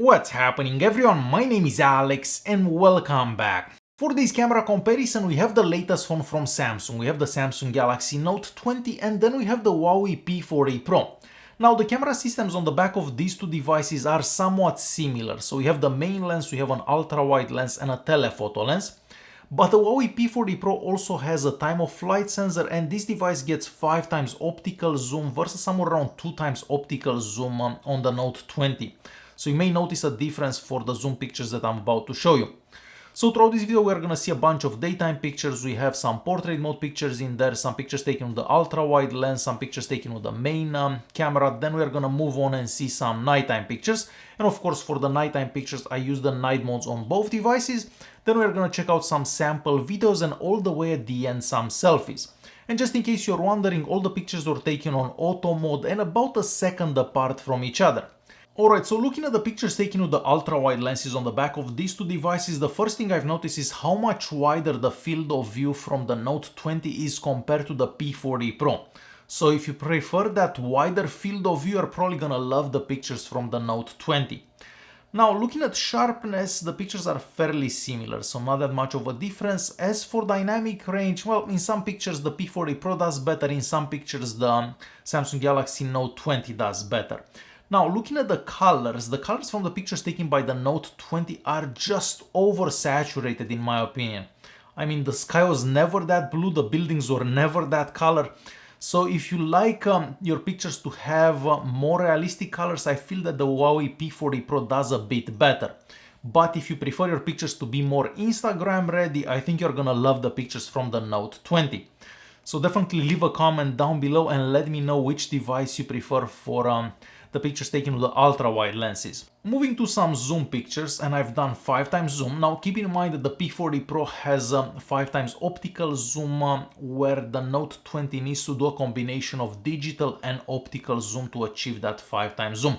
What's happening everyone, my name is Alex and welcome back. For this camera comparison we have the latest phone from Samsung. We have the Samsung Galaxy Note 20 and then we have the Huawei P40 Pro. Now the camera systems on the back of these two devices are somewhat similar. So we have the main lens, we have an ultra-wide lens and a telephoto lens. But the Huawei P40 Pro also has a time of flight sensor and this device gets 5 times optical zoom versus somewhere around 2 times optical zoom on the Note 20. So you may notice a difference for the zoom pictures that I'm about to show you. So throughout this video we're gonna see a bunch of daytime pictures. We have some portrait mode pictures in there, some pictures taken with the ultra-wide lens, some pictures taken with the main camera. Then we're gonna move on and see some nighttime pictures. And of course for the nighttime pictures I use the night modes on both devices. Then we're gonna check out some sample videos and all the way at the end some selfies. And just in case you're wondering, all the pictures were taken on auto mode and about a second apart from each other. Alright, so looking at the pictures taken with the ultra-wide lenses on the back of these two devices, the first thing I've noticed is how much wider the field of view from the Note 20 is compared to the P40 Pro. So if you prefer that wider field of view, you're probably gonna love the pictures from the Note 20. Now, looking at sharpness, the pictures are fairly similar, so not that much of a difference. As for dynamic range, well, in some pictures the P40 Pro does better, in some pictures the Samsung Galaxy Note 20 does better. Now, looking at the colors from the pictures taken by the Note 20 are just oversaturated in my opinion. I mean, the sky was never that blue, the buildings were never that color. So if you like your pictures to have more realistic colors, I feel that the Huawei P40 Pro does a bit better. But if you prefer your pictures to be more Instagram ready, I think you're gonna love the pictures from the Note 20. So definitely leave a comment down below and let me know which device you prefer for the pictures taken with the ultra-wide lenses. Moving to some zoom pictures, and I've done 5 times zoom. Now keep in mind that the P40 Pro has 5 times optical zoom, where the Note 20 needs to do a combination of digital and optical zoom to achieve that 5 times zoom.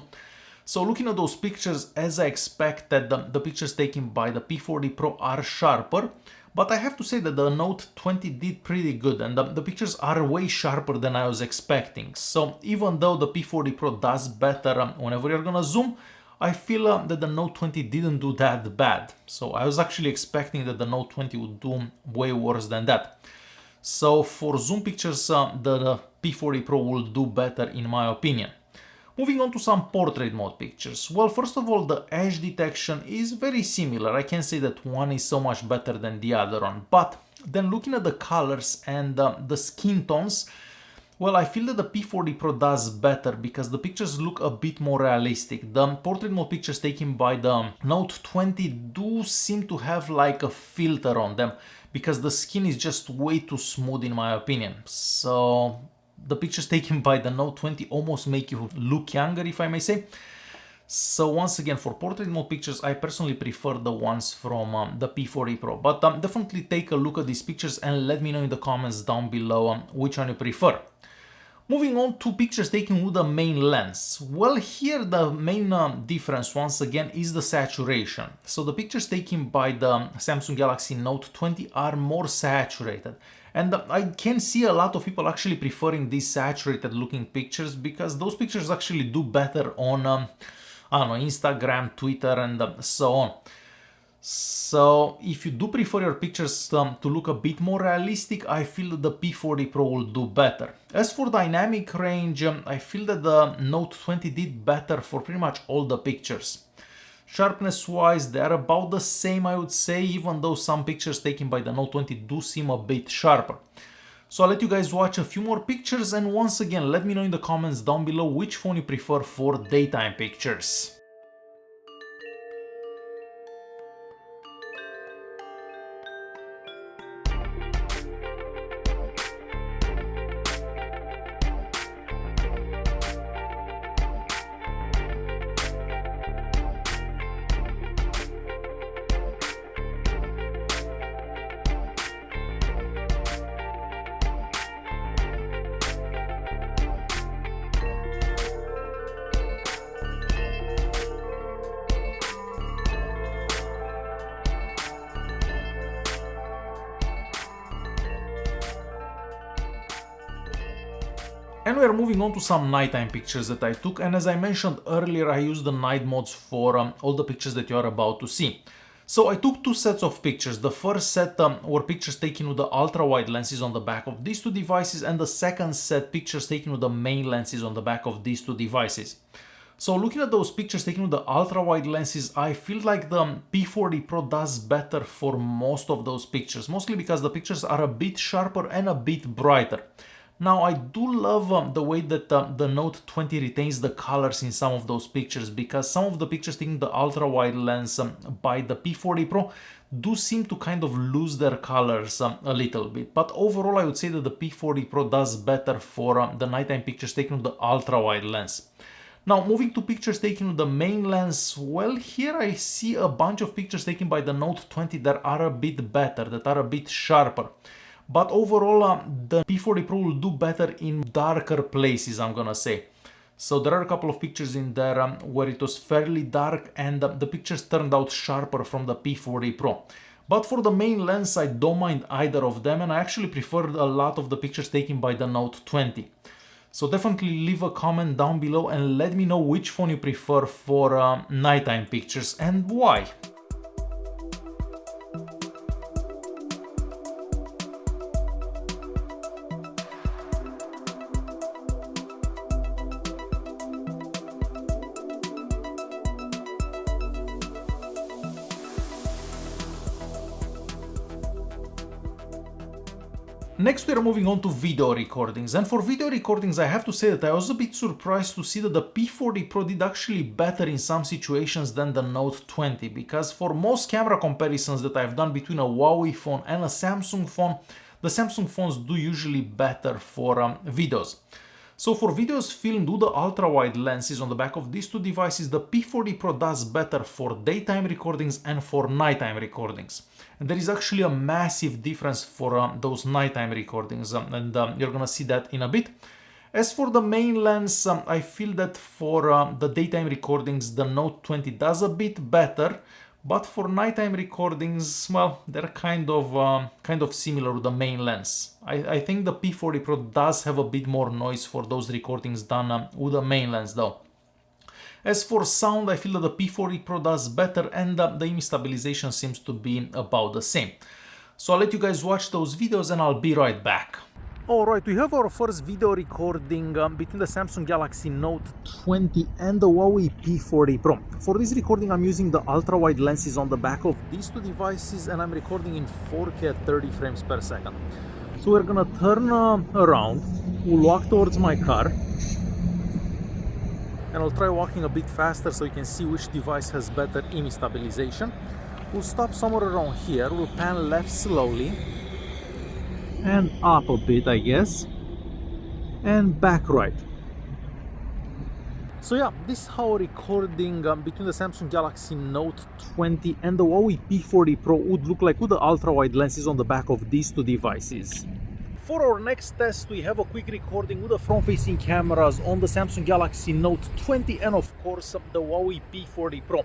So looking at those pictures, as I expected, the pictures taken by the P40 Pro are sharper. But I have to say that the Note 20 did pretty good and the pictures are way sharper than I was expecting. So even though the P40 Pro does better whenever you're gonna zoom, I feel that the Note 20 didn't do that bad. So I was actually expecting that the Note 20 would do way worse than that. So for zoom pictures, the P40 Pro will do better in my opinion. Moving on to some portrait mode pictures. Well, first of all, the edge detection is very similar. I can't say that one is so much better than the other one. But then looking at the colors and the skin tones, well, I feel that the P40 Pro does better because the pictures look a bit more realistic. The portrait mode pictures taken by the Note 20 do seem to have like a filter on them because the skin is just way too smooth in my opinion. So the pictures taken by the Note 20 almost make you look younger, if I may say. So once again, for portrait mode pictures, I personally prefer the ones from the P40 Pro. But definitely take a look at these pictures and let me know in the comments down below which one you prefer. Moving on to pictures taken with the main lens. Well, here the main difference once again is the saturation. So the pictures taken by the Samsung Galaxy Note 20 are more saturated. And I can see a lot of people actually preferring these saturated looking pictures because those pictures actually do better on, I don't know, Instagram, Twitter and so on. So if you do prefer your pictures to look a bit more realistic, I feel that the P40 Pro will do better. As for dynamic range, I feel that the Note 20 did better for pretty much all the pictures. Sharpness wise, they are about the same, I would say, even though some pictures taken by the Note 20 do seem a bit sharper. So I'll let you guys watch a few more pictures and once again let me know in the comments down below which phone you prefer for daytime pictures. And we are moving on to some nighttime pictures that I took, and as I mentioned earlier, I used the night modes for all the pictures that you are about to see. So I took two sets of pictures. The first set were pictures taken with the ultra-wide lenses on the back of these two devices, and the second set pictures taken with the main lenses on the back of these two devices. So looking at those pictures taken with the ultra-wide lenses, I feel like the P40 Pro does better for most of those pictures, mostly because the pictures are a bit sharper and a bit brighter. Now, I do love the way that the Note 20 retains the colors in some of those pictures, because some of the pictures taken the ultra-wide lens by the P40 Pro do seem to kind of lose their colors a little bit. But overall, I would say that the P40 Pro does better for the nighttime pictures taken with the ultra-wide lens. Now, moving to pictures taken with the main lens, well, here I see a bunch of pictures taken by the Note 20 that are a bit better, that are a bit sharper. But overall, the P40 Pro will do better in darker places, I'm gonna say. So there are a couple of pictures in there where it was fairly dark, and the pictures turned out sharper from the P40 Pro. But for the main lens, I don't mind either of them, and I actually preferred a lot of the pictures taken by the Note 20. So definitely leave a comment down below and let me know which phone you prefer for nighttime pictures and why. Next, we are moving on to video recordings, and for video recordings I have to say that I was a bit surprised to see that the P40 Pro did actually better in some situations than the Note 20, because for most camera comparisons that I've done between a Huawei phone and a Samsung phone, the Samsung phones do usually better for videos. So for videos filmed with the ultra-wide lenses on the back of these two devices, the P40 Pro does better for daytime recordings and for nighttime recordings. And there is actually a massive difference for those nighttime recordings, and you're gonna see that in a bit. As for the main lens, I feel that for the daytime recordings, the Note 20 does a bit better, but for nighttime recordings, well, they're kind of similar to the main lens. I think the P40 Pro does have a bit more noise for those recordings done with the main lens though. As for sound, I feel that the P40 Pro does better, and the image stabilization seems to be about the same. So I'll let you guys watch those videos and I'll be right back. Alright, we have our first video recording between the Samsung Galaxy Note 20 and the Huawei P40 Pro. For this recording I'm using the ultra-wide lenses on the back of these two devices, and I'm recording in 4K at 30 frames per second. So we're gonna turn around, we'll walk towards my car, and I'll try walking a bit faster so you can see which device has better image stabilization. We'll stop somewhere around here, we'll pan left slowly, and up a bit, I guess, and back right. So yeah, this is how a recording between the Samsung Galaxy Note 20 and the Huawei P40 Pro would look like with the ultra-wide lenses on the back of these two devices. For our next test, we have a quick recording with the front-facing cameras on the Samsung Galaxy Note 20 and of course the Huawei P40 Pro.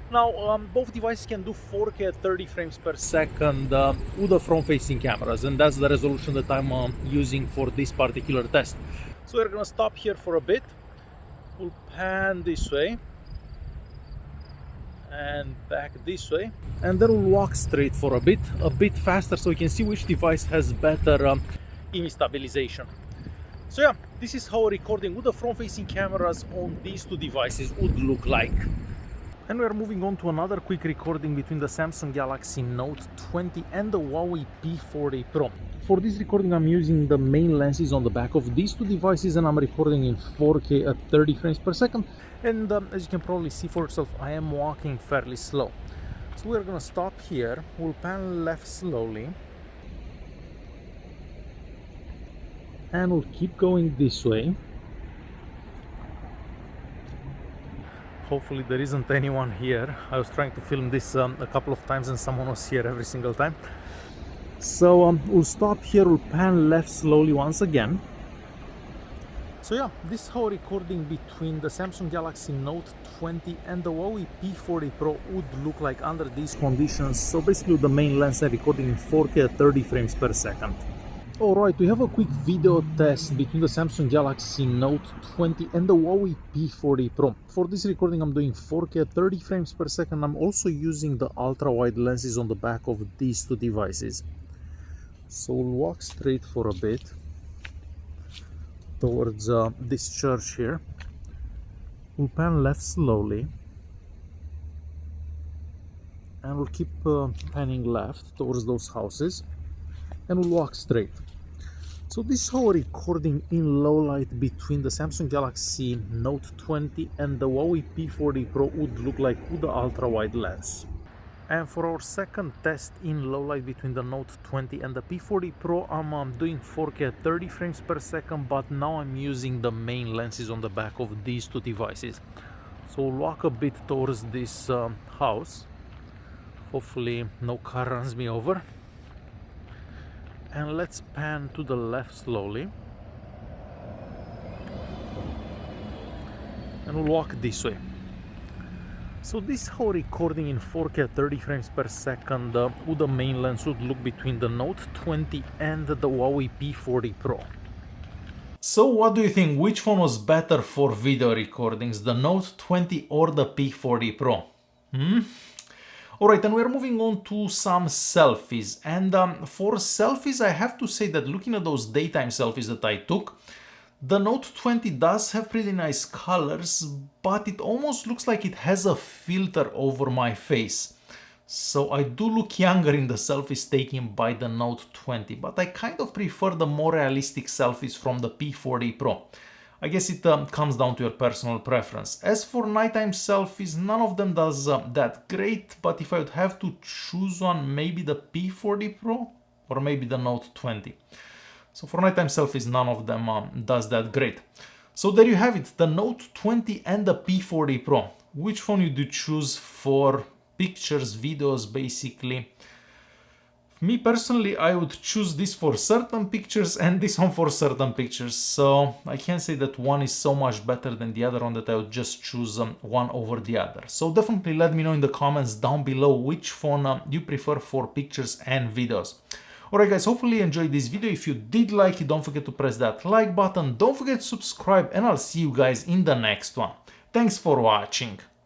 Now, both devices can do 4K at 30 frames per second with the front-facing cameras, and that's the resolution that I'm using for this particular test. So we're gonna stop here for a bit, we'll pan this way, and back this way, and then we'll walk straight for a bit faster so we can see which device has better image stabilization. So yeah, this is how a recording with the front-facing cameras on these two devices would look like. And we're moving on to another quick recording between the Samsung Galaxy Note 20 and the Huawei P40 Pro. For this recording I'm using the main lenses on the back of these two devices, and I'm recording in 4K at 30 frames per second. And as you can probably see for yourself, I am walking fairly slow. So we're gonna stop here, we'll pan left slowly, and we'll keep going this way. Hopefully there isn't anyone here. I was trying to film this a couple of times and someone was here every single time. So we'll stop here, we'll pan left slowly once again. So yeah, this is how a recording between the Samsung Galaxy Note 20 and the Huawei P40 Pro would look like under these conditions. So basically with the main lens and recording in 4K at 30 frames per second. Alright, we have a quick video test between the Samsung Galaxy Note 20 and the Huawei P40 Pro. For this recording I'm doing 4K at 30 frames per second. I'm also using the ultra-wide lenses on the back of these two devices. So we'll walk straight for a bit towards this church here. We'll pan left slowly and we'll keep panning left towards those houses and we'll walk straight. So this is our recording in low light between the Samsung Galaxy Note 20 and the Huawei P40 Pro would look like with the ultra-wide lens. And for our second test in low light between the Note 20 and the P40 Pro, I'm doing 4K at 30 frames per second, but now I'm using the main lenses on the back of these two devices. So we'll walk a bit towards this house. Hopefully no car runs me over. And let's pan to the left slowly. And we'll walk this way. So this is how recording in 4K at 30 frames per second with the main lens would look between the Note 20 and the Huawei P40 Pro. So what do you think? Which phone was better for video recordings, the Note 20 or the P40 Pro? Alright, and we're moving on to some selfies. And for selfies, I have to say that looking at those daytime selfies that I took, the Note 20 does have pretty nice colors, but it almost looks like it has a filter over my face. So I do look younger in the selfies taken by the Note 20, but I kind of prefer the more realistic selfies from the P40 Pro. I guess it comes down to your personal preference. As for nighttime selfies, none of them does that great, but if I would have to choose one, maybe the P40 Pro or maybe the Note 20. So for nighttime selfies, none of them does that great. So there you have it, the Note 20 and the P40 Pro. Which phone you do choose for pictures, videos, basically? Me personally, I would choose this for certain pictures and this one for certain pictures. So I can't say that one is so much better than the other one that I would just choose one over the other. So definitely let me know in the comments down below which phone you prefer for pictures and videos. Alright guys, hopefully you enjoyed this video. If you did like it, don't forget to press that like button. Don't forget to subscribe and I'll see you guys in the next one. Thanks for watching.